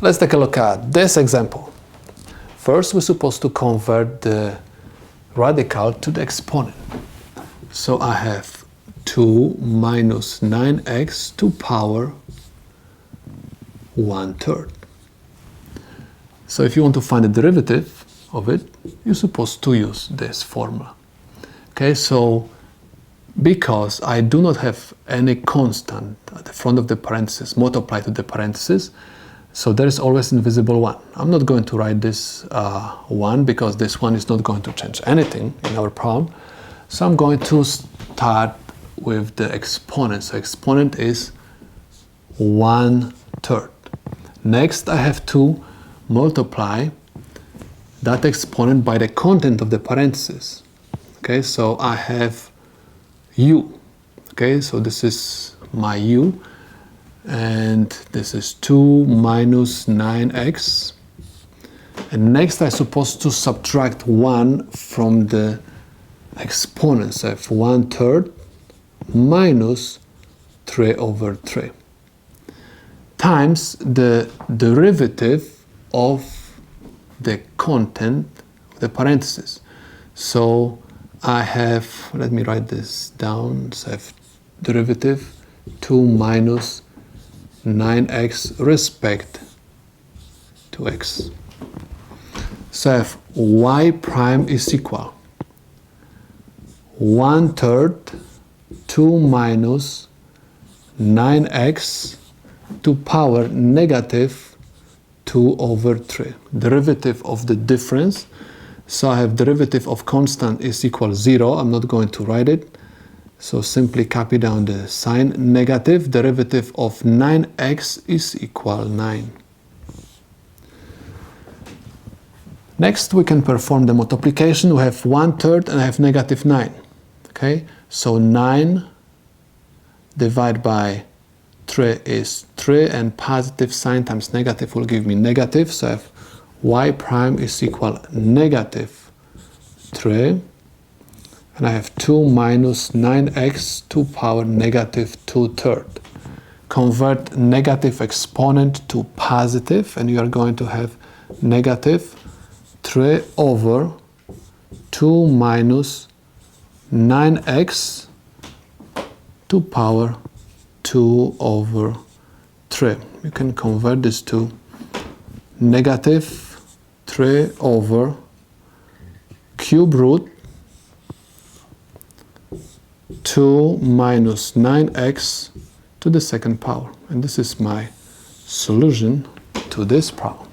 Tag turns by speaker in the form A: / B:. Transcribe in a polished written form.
A: Let's take a look at this example. First, we're supposed to convert the radical to the exponent. So I have 2 minus 9x to power 1/3. So if you want to find the derivative of it, you're supposed to use this formula. Okay, so because I do not have any constant at the front of the parentheses multiplied to the parentheses, so there is always invisible 1. I'm not going to write this 1 because this 1 is not going to change anything in our problem. So I'm going to start with the exponent. So exponent is 1/3. Next, I have to multiply that exponent by the content of the parentheses. Okay, so I have u. Okay, so this is my u, and this is 2 minus 9x. And next, I'm supposed to subtract 1 from the exponent. So I have 1/3 minus 3/3 times the derivative of the content of the parentheses. So I have, let me write this down, so I have derivative 2 minus 9x respect to x. So I have y prime is equal 1/3 2 minus 9x to power negative 2/3. Derivative of the difference. So I have derivative of constant is equal 0. I'm not going to write it. So simply copy down the sign negative. Derivative of 9x is equal 9. Next, we can perform the multiplication. We have 1/3 and I have negative 9. Okay, so 9 divided by 3 is 3, and positive sign times negative will give me negative. So I have y prime is equal negative 3, and I have 2 minus 9x to power negative 2/3. Convert negative exponent to positive, and you are going to have negative 3 over 2 minus 9x to power 2/3. You can convert this to negative 3 over cube root 2 minus 9x to the second power. And this is my solution to this problem.